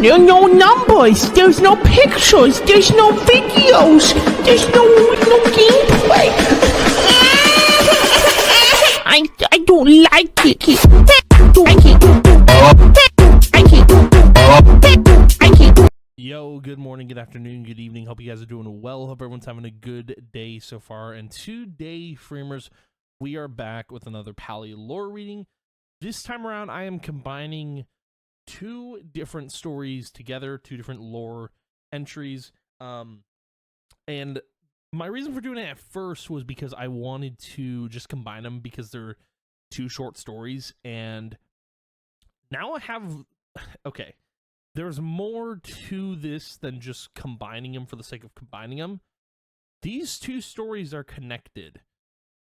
no numbers, there's no pictures, there's no videos, there's no gameplay. I don't like it. Yo, good morning, good afternoon, good evening. Hope you guys are doing well. Hope everyone's having a good day so far. And today, Framers, we are back with another Palia lore reading. This time around, I am combining two different stories together, two different lore entries. And my reason for doing it at first was because I wanted to just combine them because they're two short stories. And now I have... Okay. There's more to this than just combining them for the sake of combining them. These two stories are connected,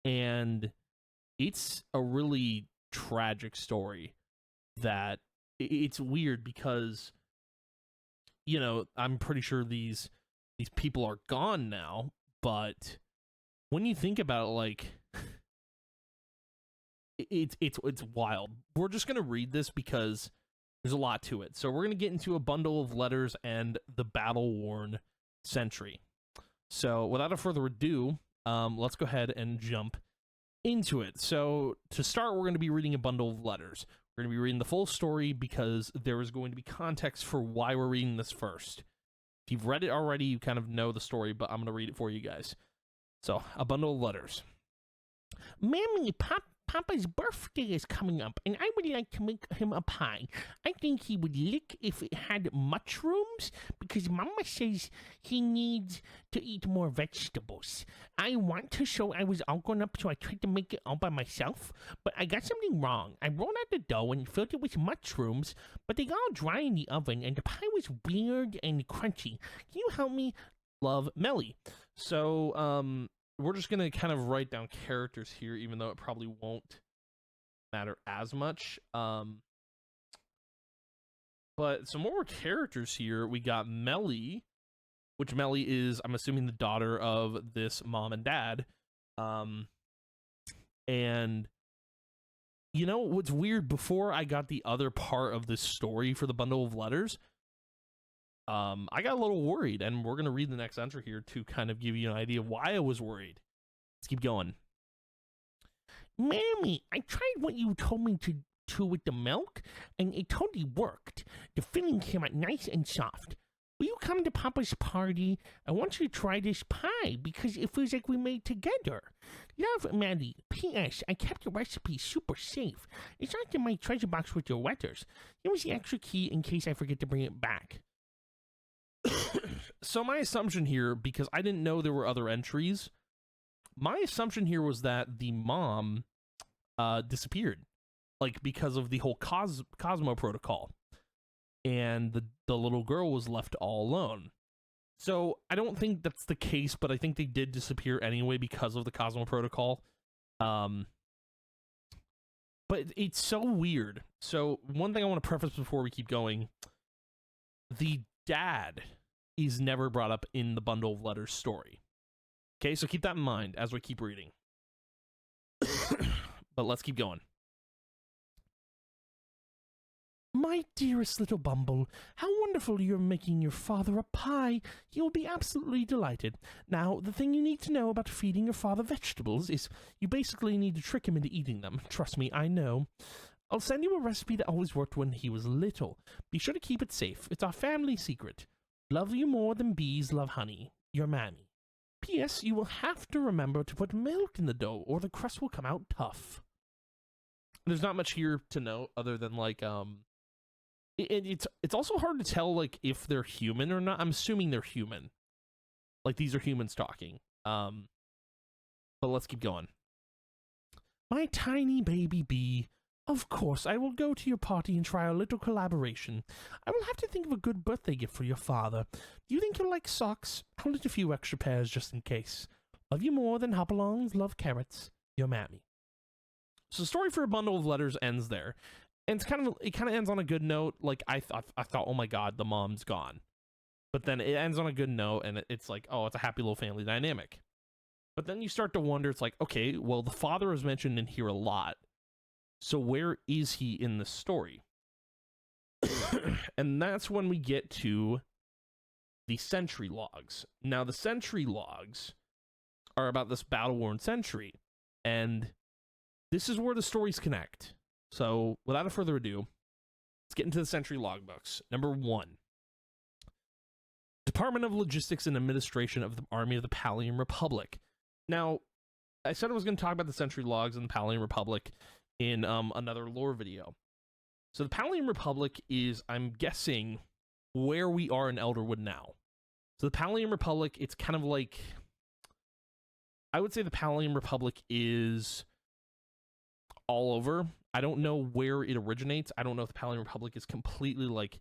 and it's a really tragic story that it's weird because, you know, I'm pretty sure these people are gone now, but when you think about it, like, it's wild. We're just gonna read this because there's a lot to it. So we're going to get into a bundle of letters and the Battleworn Sentry. So without a further ado, let's go ahead and jump into it. So to start, we're going to be reading a bundle of letters. We're going to be reading the full story because there is going to be context for why we're reading this first. If you've read it already, you kind of know the story, but I'm going to read it for you guys. So, a bundle of letters. Mammy, Papa's birthday is coming up, and I would like to make him a pie. I think he would lick if it had mushrooms, because Mama says he needs to eat more vegetables. I want to show I was all grown up, so I tried to make it all by myself, but I got something wrong. I rolled out the dough and filled it with mushrooms, but they got all dry in the oven, and the pie was weird and crunchy. Can you help me? Love, Melly. So, we're just going to kind of write down characters here, even though it probably won't matter as much. But some more characters here. We got Melly, which Melly is, I'm assuming, the daughter of this mom and dad. And, you know, what's weird, before I got the other part of this story for the bundle of letters, I got a little worried, and we're going to read the next entry here to kind of give you an idea of why I was worried. Let's keep going. Mammy, I tried what you told me to do with the milk, and it totally worked. The filling came out nice and soft. Will you come to Papa's party? I want you to try this pie, because it feels like we made together. Love, Maddie. P.S. I kept the recipe super safe. It's not in my treasure box with your letters. Here was the extra key in case I forget to bring it back. So my assumption here, because I didn't know there were other entries, my assumption here was that the mom disappeared, like because of the whole Cosmo protocol, and the little girl was left all alone. So I don't think that's the case, but I think they did disappear anyway because of the Cosmo protocol. But it's so weird. So one thing I want to preface before we keep going, the dad is never brought up in the bundle of letters story. Okay, so keep that in mind as we keep reading. But let's keep going. My dearest little Bumble, how wonderful you're making your father a pie. You'll be absolutely delighted. Now, the thing you need to know about feeding your father vegetables is you basically need to trick him into eating them. Trust me, I know. I'll send you a recipe that always worked when he was little. Be sure to keep it safe. It's our family secret. Love you more than bees love honey. Your Mammy. P.S. You will have to remember to put milk in the dough, or the crust will come out tough. There's not much here to note other than, like, it's also hard to tell, like, if they're human or not. I'm assuming they're human. Like, these are humans talking. But let's keep going. My tiny baby bee. Of course, I will go to your party and try a little collaboration. I will have to think of a good birthday gift for your father. Do you think you'll like socks? I'll need a few extra pairs just in case. Love you more than hop-alongs love carrots. Your Mammy. So the story for a bundle of letters ends there. And it kind of ends on a good note. Like, I thought, oh my god, the mom's gone. But then it ends on a good note, and it's like, oh, it's a happy little family dynamic. But then you start to wonder, it's like, okay, well, the father is mentioned in here a lot. So where is he in the story? And that's when we get to the Sentry logs. Now, the Sentry logs are about this Battleworn Sentry, and this is where the stories connect. So, without further ado, let's get into the Sentry logbooks. Number 1. Department of Logistics and Administration of the Army of the Palian Republic. Now, I said I was going to talk about the Sentry logs and the Palian Republic in another lore video. So the Palian Republic is, I'm guessing, where we are in Elderwood now. So the Palian Republic, it's kind of like, I would say the Palian Republic is all over. I don't know where it originates. I don't know if the Palian Republic is completely like,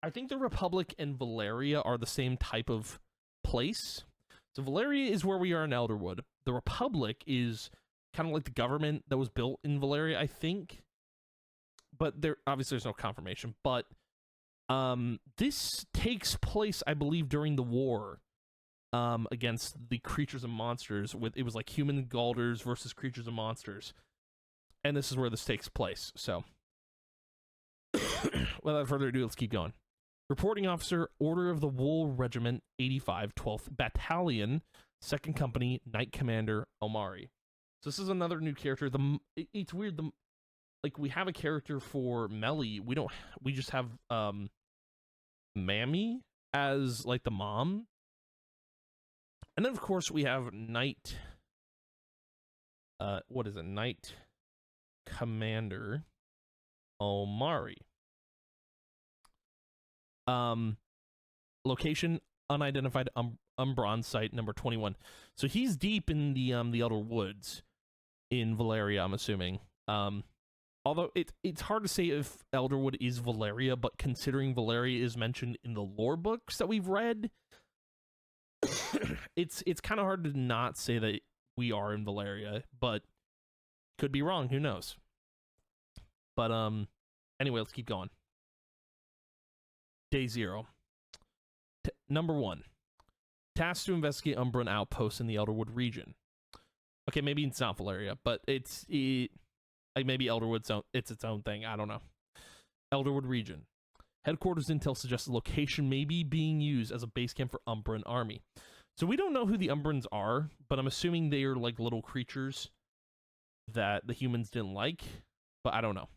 I think the Republic and Valeria are the same type of place. So Valeria is where we are in Elderwood. The Republic is kind of like the government that was built in Valeria, I think. But there obviously there's no confirmation. But this takes place, I believe, during the war against the creatures and monsters. It was like human Galders versus creatures and monsters. And this is where this takes place. So without further ado, let's keep going. Reporting Officer, Order of the Wool Regiment, 85, 12th Battalion, 2nd Company, Knight Commander, Omari. So this is another new character. It's weird. Like, we have a character for Melly. We just have Mammy as like the mom. And then of course we have Knight. What is it? Knight Commander Omari. Location unidentified Umbron site number 21. So he's deep in the Elder Woods in Valeria, I'm assuming. Although it's hard to say if Elderwood is Valeria, but considering Valeria is mentioned in the lore books that we've read, it's kind of hard to not say that we are in Valeria, but could be wrong, who knows. But anyway, let's keep going. Day 0. Number 1. Tasked to investigate Umbran outposts in the Elderwood region. Okay, maybe it's not Valeria, but like maybe Elderwood's it's its own thing. I don't know. Elderwood region. Headquarters intel suggests the location may be being used as a base camp for Umbran army. So we don't know who the Umbrans are, but I'm assuming they are like little creatures that the humans didn't like, but I don't know.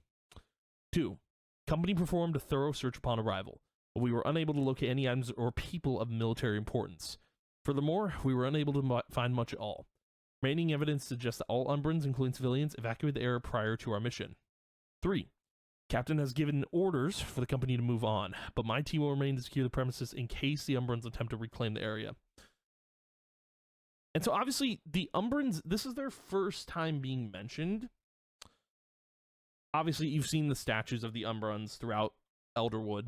2. Company performed a thorough search upon arrival, but we were unable to locate any items or people of military importance. Furthermore, we were unable to find much at all. Remaining evidence suggests that all Umbrans, including civilians, evacuated the area prior to our mission. 3. Captain has given orders for the company to move on, but my team will remain to secure the premises in case the Umbrans attempt to reclaim the area. And so obviously the Umbrans, this is their first time being mentioned. Obviously you've seen the statues of the Umbrans throughout Elderwood,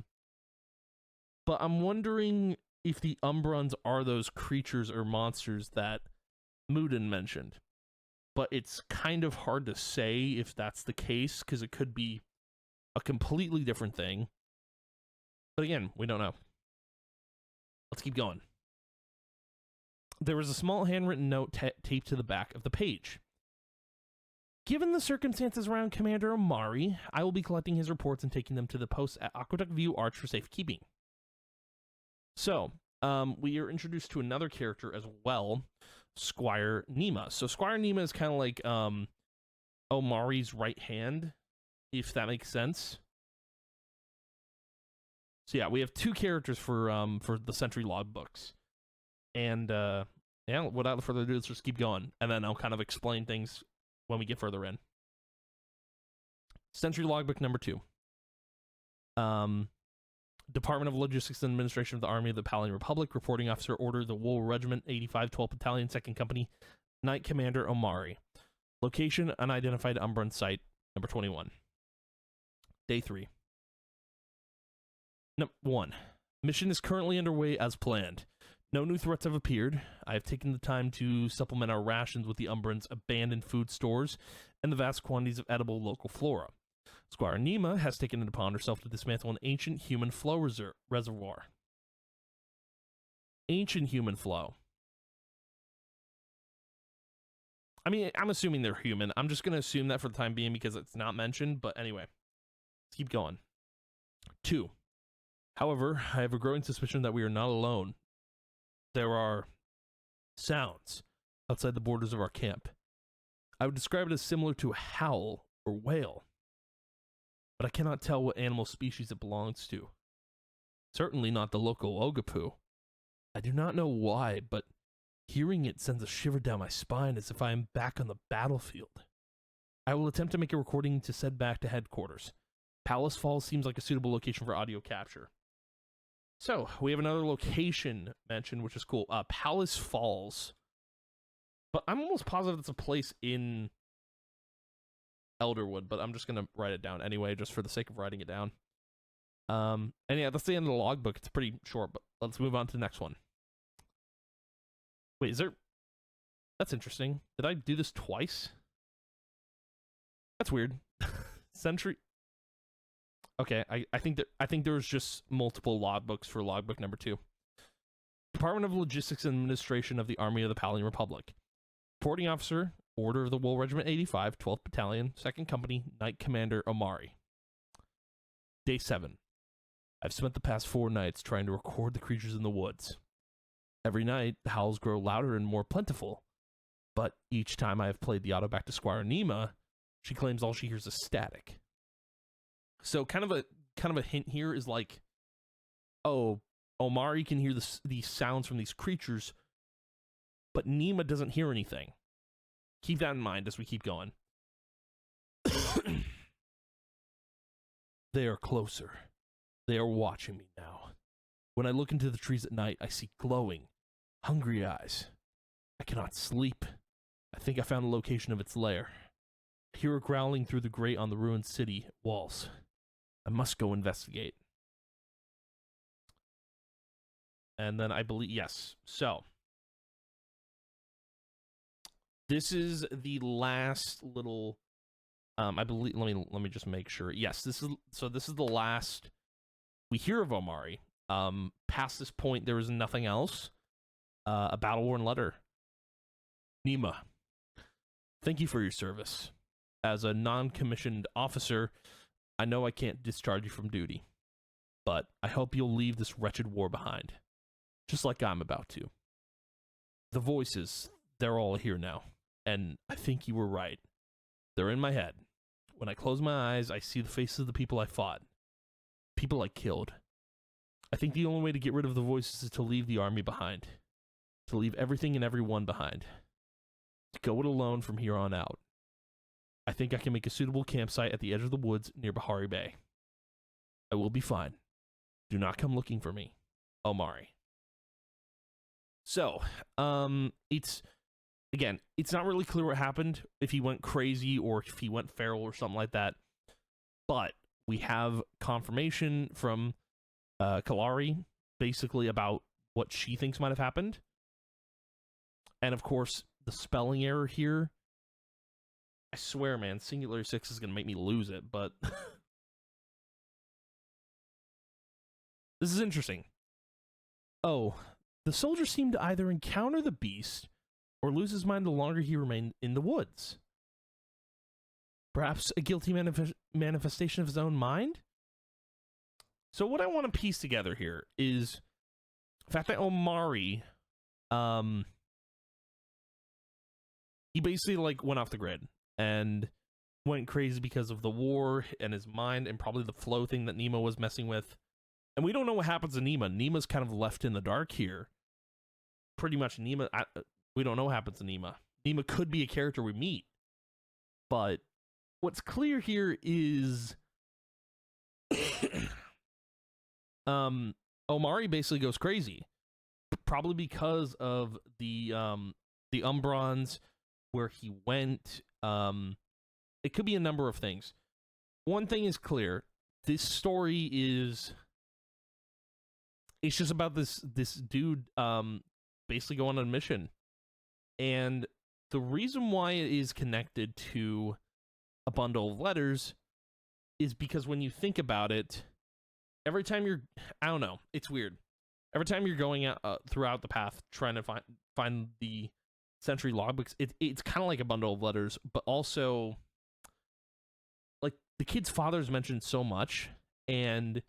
but I'm wondering if the Umbrans are those creatures or monsters that Mudan mentioned. But it's kind of hard to say if that's the case, because it could be a completely different thing. But again, we don't know. Let's keep going. There was a small handwritten note taped to the back of the page. Given the circumstances around Commander Omari, I will be collecting his reports and taking them to the post at Aqueduct View Arch for safekeeping. So, we are introduced to another character as well, Squire Nima. So Squire Nima is kind of like Omari's right hand, if that makes sense. So yeah, we have 2 characters for the Sentry logbooks. And yeah, without further ado, let's just keep going, and then I'll kind of explain things when we get further in. Sentry logbook number 2. Department of Logistics and Administration of the Army of the Palian Republic, reporting officer, Order the Wool Regiment, 85, 12th Battalion, 2nd Company, Knight Commander Omari. Location, unidentified Umbran site, number 21. Day 3. 1. Mission is currently underway as planned. No new threats have appeared. I have taken the time to supplement our rations with the Umbrans' abandoned food stores and the vast quantities of edible local flora. Squire Nima has taken it upon herself to dismantle an ancient human flow reservoir. Ancient human flow. I mean, I'm assuming they're human. I'm just going to assume that for the time being because it's not mentioned, but anyway. Let's keep going. 2. However, I have a growing suspicion that we are not alone. There are sounds outside the borders of our camp. I would describe it as similar to a howl or wail, but I cannot tell what animal species it belongs to. Certainly not the local Ogapu. I do not know why, but hearing it sends a shiver down my spine as if I am back on the battlefield. I will attempt to make a recording to send back to headquarters. Palace Falls seems like a suitable location for audio capture. So, we have another location mentioned, which is cool. Palace Falls. But I'm almost positive it's a place in Elderwood, but I'm just going to write it down anyway, just for the sake of writing it down. And yeah, that's the end of the logbook. It's pretty short, but let's move on to the next one. Wait, is there... That's interesting. Did I do this twice? That's weird. Sentry... Okay, I think there's just multiple logbooks for logbook number 2. Department of Logistics and Administration of the Army of the Palian Republic. Reporting Officer, Order of the Wool Regiment 85, 12th Battalion, 2nd Company, Knight Commander Omari. Day 7. I've spent the past 4 nights trying to record the creatures in the woods. Every night, the howls grow louder and more plentiful, but each time I have played the auto back to Squire Nima, she claims all she hears is static. So kind of a hint here is like, oh, Omari can hear these sounds from these creatures, but Nima doesn't hear anything. Keep that in mind as we keep going. They are closer. They are watching me now. When I look into the trees at night, I see glowing, hungry eyes. I cannot sleep. I think I found the location of its lair. I hear it growling through the grate on the ruined city walls. I must go investigate. And then I believe, yes. So, this is the last little, I believe, let me just make sure. Yes, this is the last we hear of Omari. Past this point, there is nothing else. A Battleworn letter. Nima, thank you for your service. As a non-commissioned officer, I know I can't discharge you from duty, but I hope you'll leave this wretched war behind, just like I'm about to. The voices, they're all here now, and I think you were right. They're in my head. When I close my eyes, I see the faces of the people I fought, people I killed. I think the only way to get rid of the voices is to leave the army behind, to leave everything and everyone behind, to go it alone from here on out. I think I can make a suitable campsite at the edge of the woods near Bahari Bay. I will be fine. Do not come looking for me. Omari. So, it's not really clear what happened, if he went crazy or if he went feral or something like that. But we have confirmation from Kalari, basically about what she thinks might have happened. And of course, the spelling error here. I swear, man, Singular 6 is going to make me lose it, but... This is interesting. Oh, the soldier seemed to either encounter the beast or lose his mind the longer he remained in the woods. Perhaps a guilty manifestation of his own mind? So what I want to piece together here is the fact that Omari, he basically like went off the grid and went crazy because of the war and his mind and probably the flow thing that Nima was messing with. And we don't know what happens to Nima. Nima's kind of left in the dark here. Pretty much Nima, we don't know what happens to Nima. Nima could be a character we meet. But what's clear here is Omari basically goes crazy. Probably because of the Umbrons, where he went. It could be a number of things. One thing is clear. This story is... It's just about this dude basically going on a mission. And the reason why it is connected to a bundle of letters is because when you think about it, every time you're... I don't know. It's weird. Every time you're going out throughout the path trying to find the Sentry logbooks, it's kind of like a bundle of letters, but also... Like, the kid's father's mentioned so much, and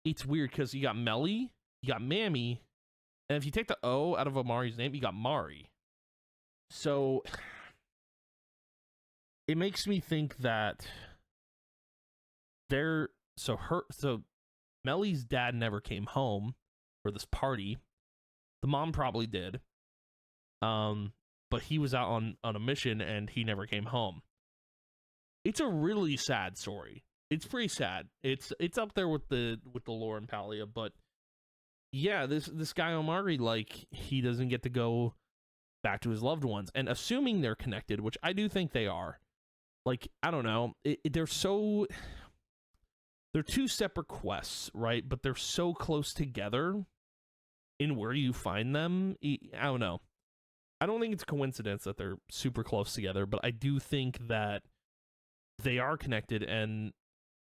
it's weird because you got Melly, you got Mammy, and if you take the O out of Omari's name, you got Mari. So it makes me think that so Melly's dad never came home for this party. The mom probably did. But he was out on a mission and he never came home. It's a really sad story. It's pretty sad. It's up there with the lore in Palia, but yeah, this guy Omari, like, he doesn't get to go back to his loved ones. And assuming they're connected, which I do think they are, like, I don't know, they're two separate quests, right? But they're so close together in where you find them. I don't know. I don't think it's a coincidence that they're super close together, but I do think that they are connected, and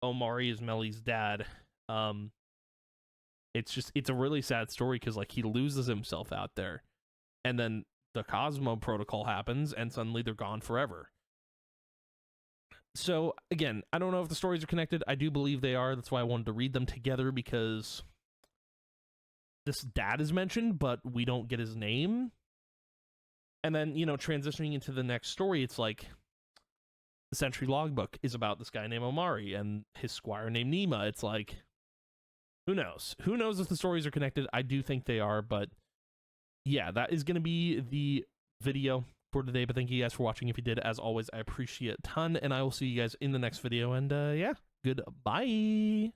Omari is Melly's dad. It's a really sad story because, like, he loses himself out there, and then the Cosmo Protocol happens, and suddenly they're gone forever. So, again, I don't know if the stories are connected. I do believe they are. That's why I wanted to read them together, because this dad is mentioned, but we don't get his name. And then, you know, transitioning into the next story, it's like the Sentry logbook is about this guy named Omari and his squire named Nima. It's like, who knows? Who knows if the stories are connected? I do think they are, but yeah, that is going to be the video for today. But thank you guys for watching. If you did, as always, I appreciate it a ton, and I will see you guys in the next video. And yeah, goodbye.